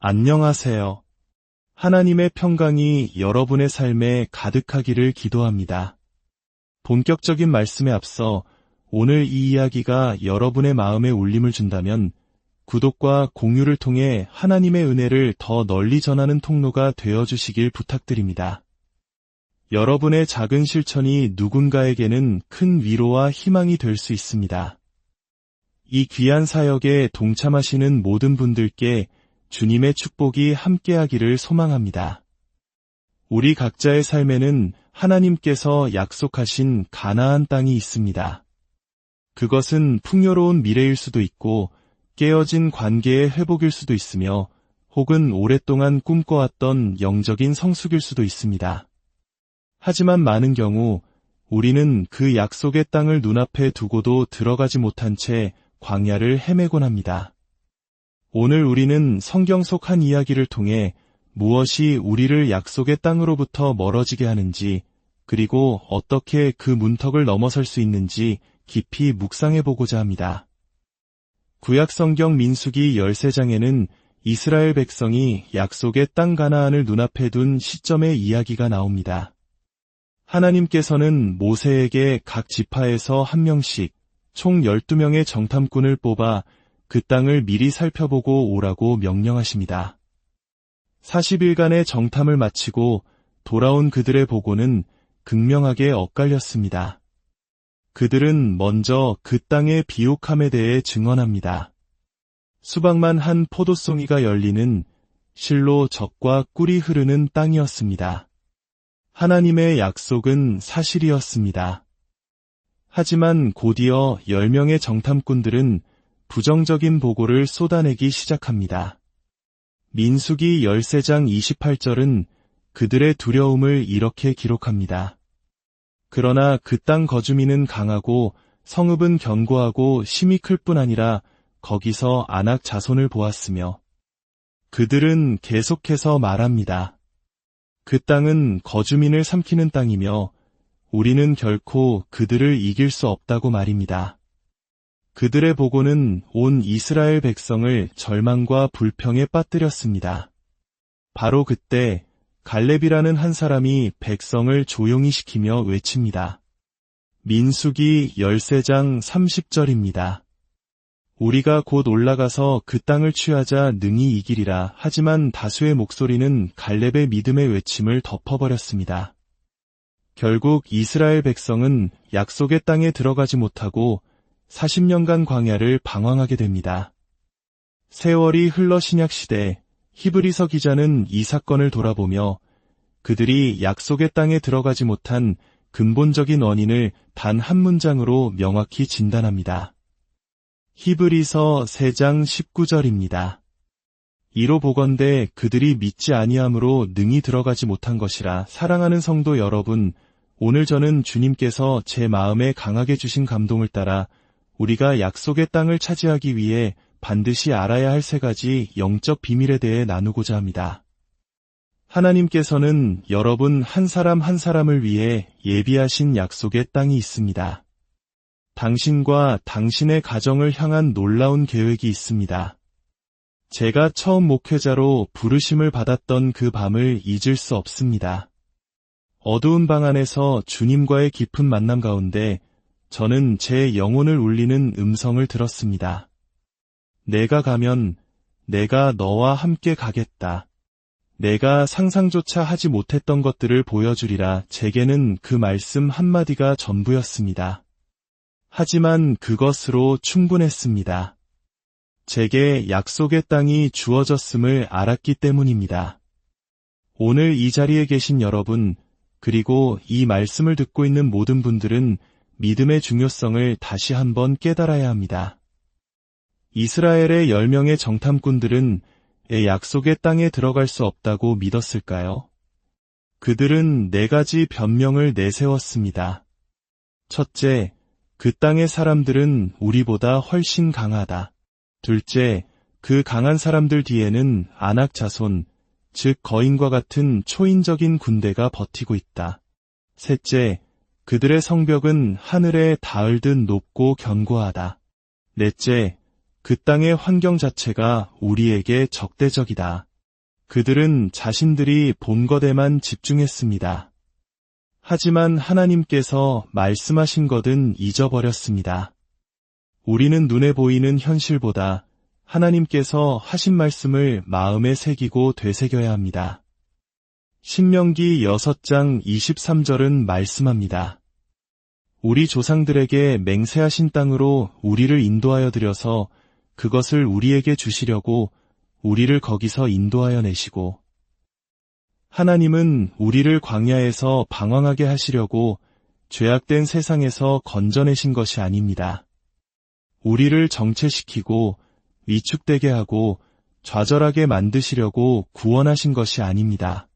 안녕하세요. 하나님의 평강이 여러분의 삶에 가득하기를 기도합니다. 본격적인 말씀에 앞서 오늘 이 이야기가 여러분의 마음에 울림을 준다면 구독과 공유를 통해 하나님의 은혜를 더 널리 전하는 통로가 되어주시길 부탁드립니다. 여러분의 작은 실천이 누군가에게는 큰 위로와 희망이 될 수 있습니다. 이 귀한 사역에 동참하시는 모든 분들께 주님의 축복이 함께하기를 소망합니다. 우리 각자의 삶에는 하나님께서 약속하신 가나안 땅이 있습니다. 그것은 풍요로운 미래일 수도 있고 깨어진 관계의 회복일 수도 있으며 혹은 오랫동안 꿈꿔왔던 영적인 성숙일 수도 있습니다. 하지만 많은 경우 우리는 그 약속의 땅을 눈앞에 두고도 들어가지 못한 채 광야를 헤매곤 합니다. 오늘 우리는 성경 속 한 이야기를 통해 무엇이 우리를 약속의 땅으로부터 멀어지게 하는지, 그리고 어떻게 그 문턱을 넘어설 수 있는지 깊이 묵상해보고자 합니다. 구약성경 민수기 13장에는 이스라엘 백성이 약속의 땅 가나안을 눈앞에 둔 시점의 이야기가 나옵니다. 하나님께서는 모세에게 각 지파에서 한 명씩 총 12명의 정탐꾼을 뽑아 그 땅을 미리 살펴보고 오라고 명령하십니다. 40일간의 정탐을 마치고 돌아온 그들의 보고는 극명하게 엇갈렸습니다. 그들은 먼저 그 땅의 비옥함에 대해 증언합니다. 수박만 한 포도송이가 열리는 실로 젖과 꿀이 흐르는 땅이었습니다. 하나님의 약속은 사실이었습니다. 하지만 곧이어 10명의 정탐꾼들은 부정적인 보고를 쏟아내기 시작합니다. 민수기 13장 28절은 그들의 두려움을 이렇게 기록합니다. 그러나 그 땅 거주민은 강하고 성읍은 견고하고 심이 클 뿐 아니라 거기서 아낙 자손을 보았으며, 그들은 계속해서 말합니다. 그 땅은 거주민을 삼키는 땅이며 우리는 결코 그들을 이길 수 없다고 말입니다. 그들의 보고는 온 이스라엘 백성을 절망과 불평에 빠뜨렸습니다. 바로 그때 갈렙이라는 한 사람이 백성을 조용히 시키며 외칩니다. 민수기 13장 30절입니다. 우리가 곧 올라가서 그 땅을 취하자 능히 이기리라. 하지만 다수의 목소리는 갈렙의 믿음의 외침을 덮어버렸습니다. 결국 이스라엘 백성은 약속의 땅에 들어가지 못하고 40년간 광야를 방황하게 됩니다. 세월이 흘러 신약시대, 히브리서 기자는 이 사건을 돌아보며 그들이 약속의 땅에 들어가지 못한 근본적인 원인을 단 한 문장으로 명확히 진단합니다. 히브리서 3장 19절입니다. 이로 보건대 그들이 믿지 아니함으로 능히 들어가지 못한 것이라. 사랑하는 성도 여러분, 오늘 저는 주님께서 제 마음에 강하게 주신 감동을 따라 우리가 약속의 땅을 차지하기 위해 반드시 알아야 할 3가지 영적 비밀에 대해 나누고자 합니다. 하나님께서는 여러분 한 사람 한 사람을 위해 예비하신 약속의 땅이 있습니다. 당신과 당신의 가정을 향한 놀라운 계획이 있습니다. 제가 처음 목회자로 부르심을 받았던 그 밤을 잊을 수 없습니다. 어두운 방 안에서 주님과의 깊은 만남 가운데 저는 제 영혼을 울리는 음성을 들었습니다. 내가 가면 내가 너와 함께 가겠다. 내가 상상조차 하지 못했던 것들을 보여주리라. 제게는 그 말씀 한마디가 전부였습니다. 하지만 그것으로 충분했습니다. 제게 약속의 땅이 주어졌음을 알았기 때문입니다. 오늘 이 자리에 계신 여러분, 그리고 이 말씀을 듣고 있는 모든 분들은 믿음의 중요성을 다시 한번 깨달아야 합니다. 이스라엘의 10명의 정탐꾼들은 약속의 땅에 들어갈 수 없다고 믿었을까요? 그들은 4가지 변명을 내세웠습니다. 첫째, 그 땅의 사람들은 우리보다 훨씬 강하다. 둘째, 그 강한 사람들 뒤에는 아낙 자손, 즉 거인과 같은 초인적인 군대가 버티고 있다. 셋째, 그들의 성벽은 하늘에 닿을 듯 높고 견고하다. 넷째, 그 땅의 환경 자체가 우리에게 적대적이다. 그들은 자신들이 본 것에만 집중했습니다. 하지만 하나님께서 말씀하신 것은 잊어버렸습니다. 우리는 눈에 보이는 현실보다 하나님께서 하신 말씀을 마음에 새기고 되새겨야 합니다. 신명기 6장 23절은 말씀합니다. 우리 조상들에게 맹세하신 땅으로 우리를 인도하여 드려서 그것을 우리에게 주시려고 우리를 거기서 인도하여 내시고, 하나님은 우리를 광야에서 방황하게 하시려고 죄악된 세상에서 건져내신 것이 아닙니다. 우리를 정체시키고 위축되게 하고 좌절하게 만드시려고 구원하신 것이 아닙니다.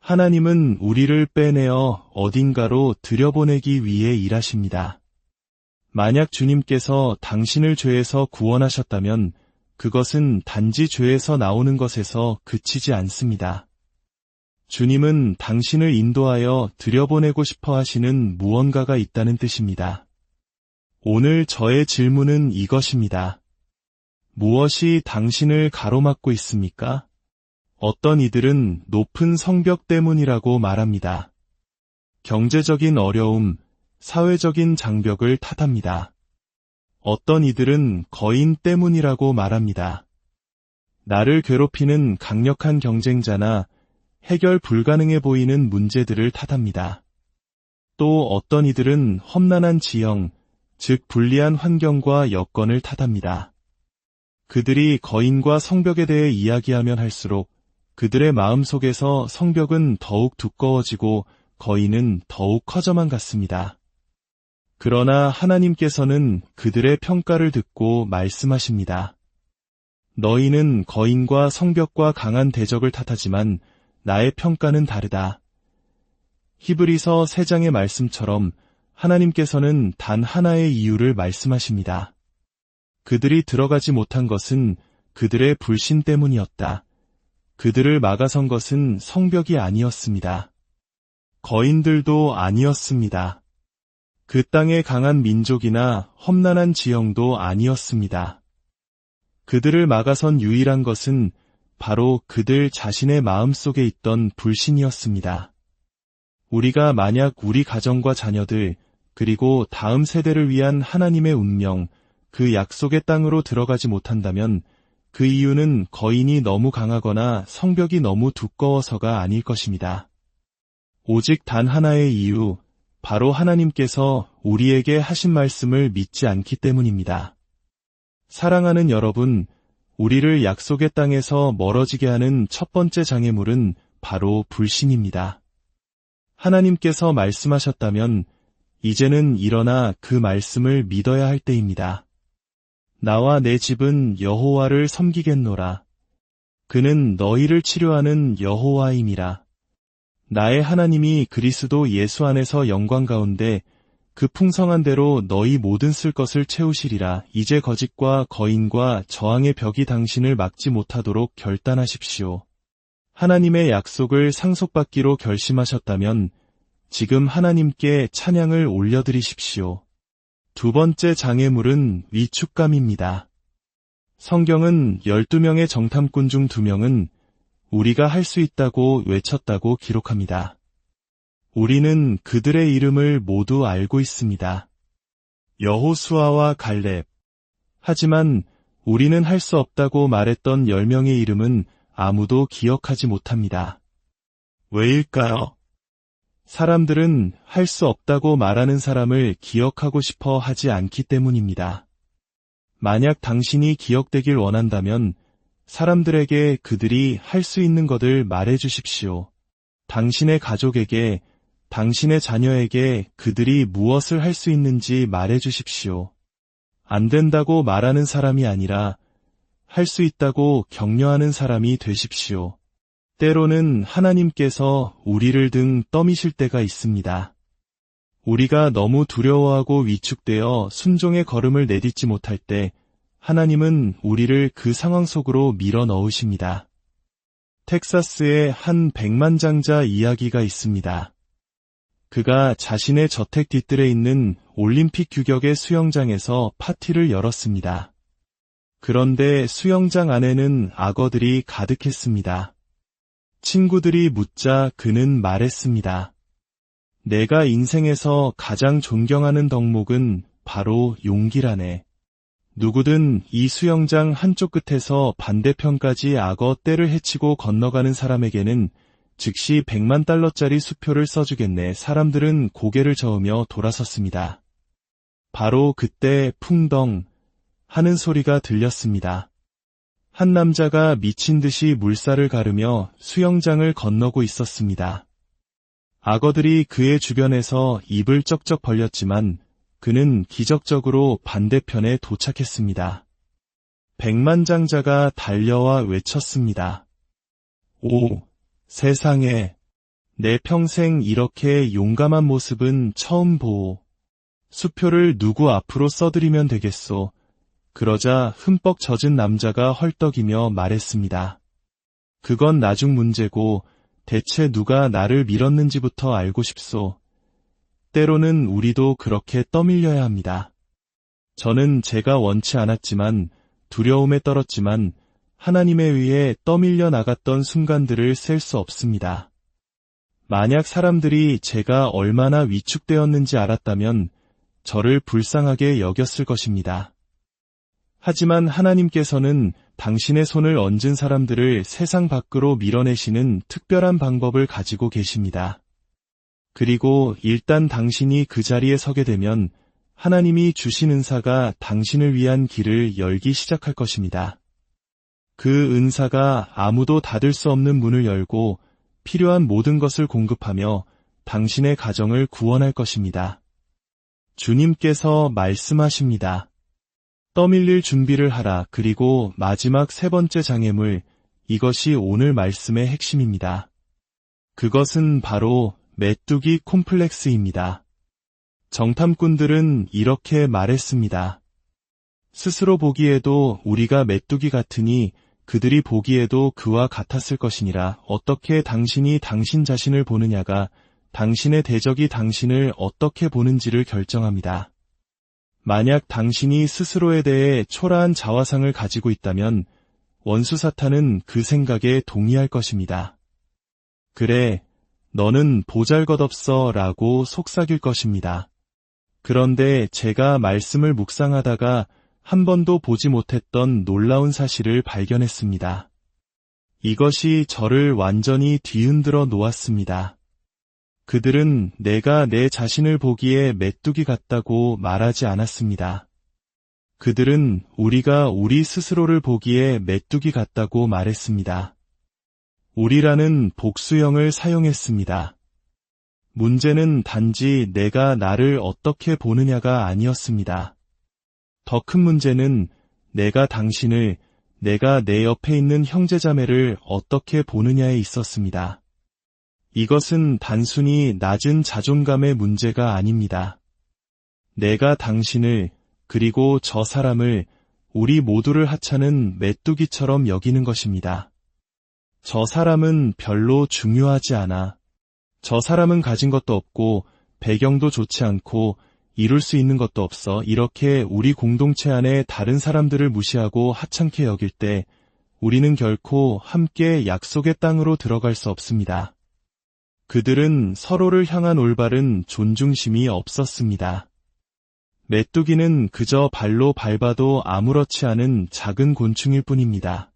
하나님은 우리를 빼내어 어딘가로 들여보내기 위해 일하십니다. 만약 주님께서 당신을 죄에서 구원하셨다면 그것은 단지 죄에서 나오는 것에서 그치지 않습니다. 주님은 당신을 인도하여 들여보내고 싶어 하시는 무언가가 있다는 뜻입니다. 오늘 저의 질문은 이것입니다. 무엇이 당신을 가로막고 있습니까? 어떤 이들은 높은 성벽 때문이라고 말합니다. 경제적인 어려움, 사회적인 장벽을 탓합니다. 어떤 이들은 거인 때문이라고 말합니다. 나를 괴롭히는 강력한 경쟁자나 해결 불가능해 보이는 문제들을 탓합니다. 또 어떤 이들은 험난한 지형, 즉 불리한 환경과 여건을 탓합니다. 그들이 거인과 성벽에 대해 이야기하면 할수록 그들의 마음속에서 성벽은 더욱 두꺼워지고 거인은 더욱 커져만 갔습니다. 그러나 하나님께서는 그들의 평가를 듣고 말씀하십니다. 너희는 거인과 성벽과 강한 대적을 탓하지만 나의 평가는 다르다. 히브리서 3장의 말씀처럼 하나님께서는 단 하나의 이유를 말씀하십니다. 그들이 들어가지 못한 것은 그들의 불신 때문이었다. 그들을 막아선 것은 성벽이 아니었습니다. 거인들도 아니었습니다. 그 땅의 강한 민족이나 험난한 지형도 아니었습니다. 그들을 막아선 유일한 것은 바로 그들 자신의 마음속에 있던 불신이었습니다. 우리가 만약 우리 가정과 자녀들, 그리고 다음 세대를 위한 하나님의 운명, 그 약속의 땅으로 들어가지 못한다면 그 이유는 거인이 너무 강하거나 성벽이 너무 두꺼워서가 아닐 것입니다. 오직 단 하나의 이유, 바로 하나님께서 우리에게 하신 말씀을 믿지 않기 때문입니다. 사랑하는 여러분, 우리를 약속의 땅에서 멀어지게 하는 첫 번째 장애물은 바로 불신입니다. 하나님께서 말씀하셨다면 이제는 일어나 그 말씀을 믿어야 할 때입니다. 나와 내 집은 여호와를 섬기겠노라. 그는 너희를 치료하는 여호와임이라. 나의 하나님이 그리스도 예수 안에서 영광 가운데 그 풍성한 대로 너희 모든 쓸 것을 채우시리라. 이제 거짓과 거인과 저항의 벽이 당신을 막지 못하도록 결단하십시오. 하나님의 약속을 상속받기로 결심하셨다면 지금 하나님께 찬양을 올려드리십시오. 두 번째 장애물은 위축감입니다. 성경은 12명의 정탐꾼 중 2명은 우리가 할 수 있다고 외쳤다고 기록합니다. 우리는 그들의 이름을 모두 알고 있습니다. 여호수아와 갈렙. 하지만 우리는 할 수 없다고 말했던 10명의 이름은 아무도 기억하지 못합니다. 왜일까요? 사람들은 할 수 없다고 말하는 사람을 기억하고 싶어 하지 않기 때문입니다. 만약 당신이 기억되길 원한다면 사람들에게 그들이 할 수 있는 것을 말해 주십시오. 당신의 가족에게, 당신의 자녀에게 그들이 무엇을 할 수 있는지 말해 주십시오. 안 된다고 말하는 사람이 아니라 할 수 있다고 격려하는 사람이 되십시오. 때로는 하나님께서 우리를 등 떠미실 때가 있습니다. 우리가 너무 두려워하고 위축되어 순종의 걸음을 내딛지 못할 때 하나님은 우리를 그 상황 속으로 밀어 넣으십니다. 텍사스에 한 백만장자 이야기가 있습니다. 그가 자신의 저택 뒤뜰에 있는 올림픽 규격의 수영장에서 파티를 열었습니다. 그런데 수영장 안에는 악어들이 가득했습니다. 친구들이 묻자 그는 말했습니다. 내가 인생에서 가장 존경하는 덕목은 바로 용기라네. 누구든 이 수영장 한쪽 끝에서 반대편까지 악어 떼를 헤치고 건너가는 사람에게는 즉시 100만 달러짜리 수표를 써주겠네. 사람들은 고개를 저으며 돌아섰습니다. 바로 그때 풍덩 하는 소리가 들렸습니다. 한 남자가 미친 듯이 물살을 가르며 수영장을 건너고 있었습니다. 악어들이 그의 주변에서 입을 쩍쩍 벌렸지만 그는 기적적으로 반대편에 도착했습니다. 백만장자가 달려와 외쳤습니다. 오, 세상에, 내 평생 이렇게 용감한 모습은 처음 보오. 수표를 누구 앞으로 써드리면 되겠소. 그러자 흠뻑 젖은 남자가 헐떡이며 말했습니다. 그건 나중 문제고 대체 누가 나를 밀었는지부터 알고 싶소. 때로는 우리도 그렇게 떠밀려야 합니다. 저는 제가 원치 않았지만 두려움에 떨었지만 하나님에 의해 떠밀려 나갔던 순간들을 셀 수 없습니다. 만약 사람들이 제가 얼마나 위축되었는지 알았다면 저를 불쌍하게 여겼을 것입니다. 하지만 하나님께서는 당신의 손을 얹은 사람들을 세상 밖으로 밀어내시는 특별한 방법을 가지고 계십니다. 그리고 일단 당신이 그 자리에 서게 되면 하나님이 주신 은사가 당신을 위한 길을 열기 시작할 것입니다. 그 은사가 아무도 닫을 수 없는 문을 열고 필요한 모든 것을 공급하며 당신의 가정을 구원할 것입니다. 주님께서 말씀하십니다. 떠밀릴 준비를 하라. 그리고 마지막 세 번째 장애물, 이것이 오늘 말씀의 핵심입니다. 그것은 바로 메뚜기 콤플렉스입니다. 정탐꾼들은 이렇게 말했습니다. 스스로 보기에도 우리가 메뚜기 같으니 그들이 보기에도 그와 같았을 것이니라. 어떻게 당신이 당신 자신을 보느냐가 당신의 대적이 당신을 어떻게 보는지를 결정합니다. 만약 당신이 스스로에 대해 초라한 자화상을 가지고 있다면 원수 사탄은 그 생각에 동의할 것입니다. 그래, 너는 보잘것없어 라고 속삭일 것입니다. 그런데 제가 말씀을 묵상하다가 한 번도 보지 못했던 놀라운 사실을 발견했습니다. 이것이 저를 완전히 뒤흔들어 놓았습니다. 그들은 내가 내 자신을 보기에 메뚜기 같다고 말하지 않았습니다. 그들은 우리가 우리 스스로를 보기에 메뚜기 같다고 말했습니다. 우리라는 복수형을 사용했습니다. 문제는 단지 내가 나를 어떻게 보느냐가 아니었습니다. 더 큰 문제는 내가 당신을, 내가 내 옆에 있는 형제자매를 어떻게 보느냐에 있었습니다. 이것은 단순히 낮은 자존감의 문제가 아닙니다. 내가 당신을, 그리고 저 사람을, 우리 모두를 하찮은 메뚜기처럼 여기는 것입니다. 저 사람은 별로 중요하지 않아. 저 사람은 가진 것도 없고 배경도 좋지 않고 이룰 수 있는 것도 없어. 이렇게 우리 공동체 안에 다른 사람들을 무시하고 하찮게 여길 때 우리는 결코 함께 약속의 땅으로 들어갈 수 없습니다. 그들은 서로를 향한 올바른 존중심이 없었습니다. 메뚜기는 그저 발로 밟아도 아무렇지 않은 작은 곤충일 뿐입니다.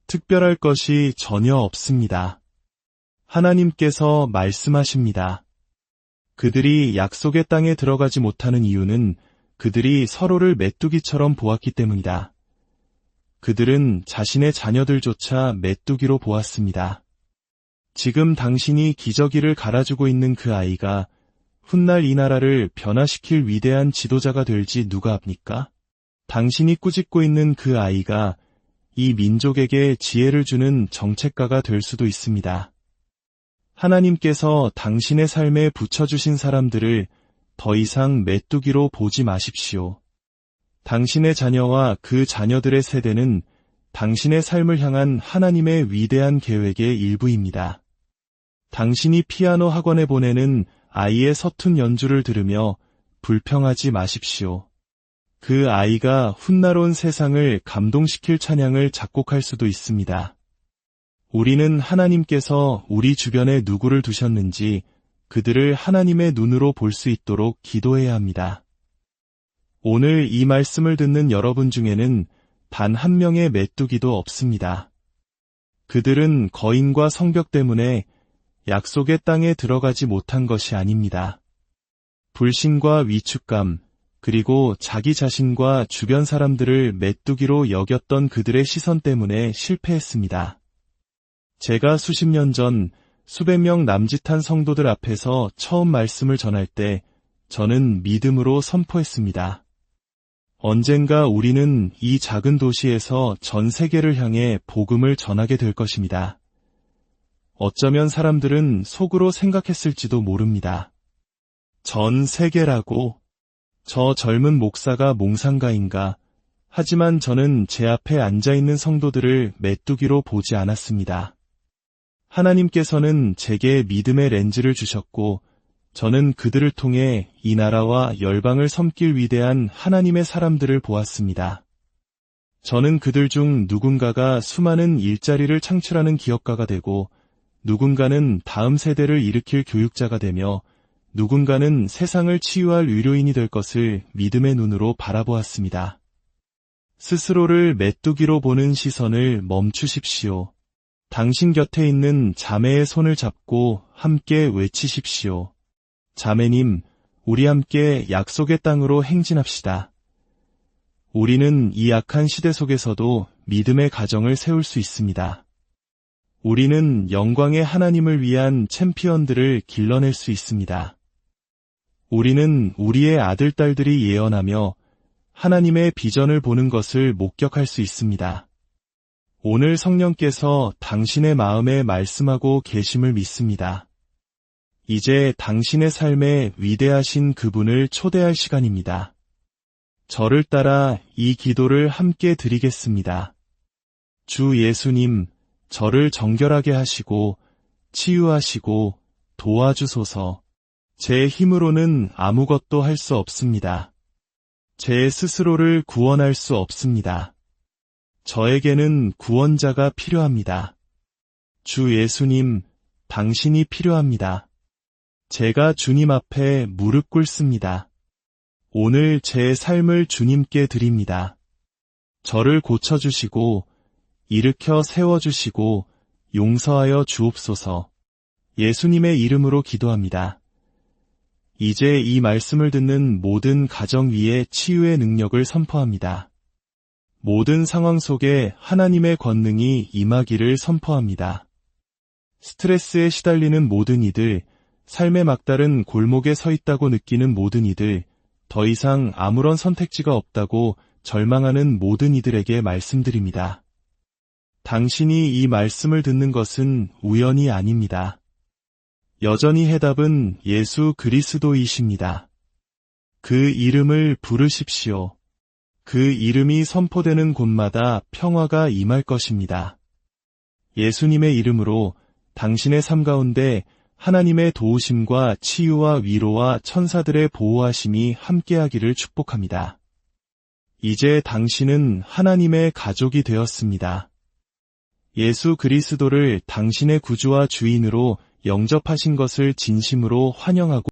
특별할 것이 전혀 없습니다. 하나님께서 말씀하십니다. 그들이 약속의 땅에 들어가지 못하는 이유는 그들이 서로를 메뚜기처럼 보았기 때문이다. 그들은 자신의 자녀들조차 메뚜기로 보았습니다. 지금 당신이 기저귀를 갈아주고 있는 그 아이가 훗날 이 나라를 변화시킬 위대한 지도자가 될지 누가 압니까? 당신이 꾸짖고 있는 그 아이가 이 민족에게 지혜를 주는 정책가가 될 수도 있습니다. 하나님께서 당신의 삶에 붙여주신 사람들을 더 이상 메뚜기로 보지 마십시오. 당신의 자녀와 그 자녀들의 세대는 당신의 삶을 향한 하나님의 위대한 계획의 일부입니다. 당신이 피아노 학원에 보내는 아이의 서툰 연주를 들으며 불평하지 마십시오. 그 아이가 훗날 온 세상을 감동시킬 찬양을 작곡할 수도 있습니다. 우리는 하나님께서 우리 주변에 누구를 두셨는지 그들을 하나님의 눈으로 볼 수 있도록 기도해야 합니다. 오늘 이 말씀을 듣는 여러분 중에는 단 한 명의 메뚜기도 없습니다. 그들은 거인과 성벽 때문에 약속의 땅에 들어가지 못한 것이 아닙니다. 불신과 위축감, 그리고 자기 자신과 주변 사람들을 메뚜기로 여겼던 그들의 시선 때문에 실패했습니다. 제가 수십 년 전 수백 명 남짓한 성도들 앞에서 처음 말씀을 전할 때 저는 믿음으로 선포했습니다. 언젠가 우리는 이 작은 도시에서 전 세계를 향해 복음을 전하게 될 것입니다. 어쩌면 사람들은 속으로 생각했을지도 모릅니다. 전 세계라고? 저 젊은 목사가 몽상가인가? 하지만 저는 제 앞에 앉아있는 성도들을 메뚜기로 보지 않았습니다. 하나님께서는 제게 믿음의 렌즈를 주셨고 저는 그들을 통해 이 나라와 열방을 섬길 위대한 하나님의 사람들을 보았습니다. 저는 그들 중 누군가가 수많은 일자리를 창출하는 기업가가 되고 누군가는 다음 세대를 일으킬 교육자가 되며 누군가는 세상을 치유할 의료인이 될 것을 믿음의 눈으로 바라보았습니다. 스스로를 메뚜기로 보는 시선을 멈추십시오. 당신 곁에 있는 자매의 손을 잡고 함께 외치십시오. 자매님, 우리 함께 약속의 땅으로 행진합시다. 우리는 이 악한 시대 속에서도 믿음의 가정을 세울 수 있습니다. 우리는 영광의 하나님을 위한 챔피언들을 길러낼 수 있습니다. 우리는 우리의 아들, 딸들이 예언하며 하나님의 비전을 보는 것을 목격할 수 있습니다. 오늘 성령께서 당신의 마음에 말씀하고 계심을 믿습니다. 이제 당신의 삶에 위대하신 그분을 초대할 시간입니다. 저를 따라 이 기도를 함께 드리겠습니다. 주 예수님, 저를 정결하게 하시고 치유하시고 도와주소서. 제 힘으로는 아무것도 할 수 없습니다. 제 스스로를 구원할 수 없습니다. 저에게는 구원자가 필요합니다. 주 예수님, 당신이 필요합니다. 제가 주님 앞에 무릎 꿇습니다. 오늘 제 삶을 주님께 드립니다. 저를 고쳐주시고 일으켜 세워주시고 용서하여 주옵소서. 예수님의 이름으로 기도합니다. 이제 이 말씀을 듣는 모든 가정 위에 치유의 능력을 선포합니다. 모든 상황 속에 하나님의 권능이 임하기를 선포합니다. 스트레스에 시달리는 모든 이들, 삶의 막다른 골목에 서 있다고 느끼는 모든 이들, 더 이상 아무런 선택지가 없다고 절망하는 모든 이들에게 말씀드립니다. 당신이 이 말씀을 듣는 것은 우연이 아닙니다. 여전히 해답은 예수 그리스도이십니다. 그 이름을 부르십시오. 그 이름이 선포되는 곳마다 평화가 임할 것입니다. 예수님의 이름으로 당신의 삶 가운데 하나님의 도우심과 치유와 위로와 천사들의 보호하심이 함께하기를 축복합니다. 이제 당신은 하나님의 가족이 되었습니다. 예수 그리스도를 당신의 구주와 주인으로 영접하신 것을 진심으로 환영하고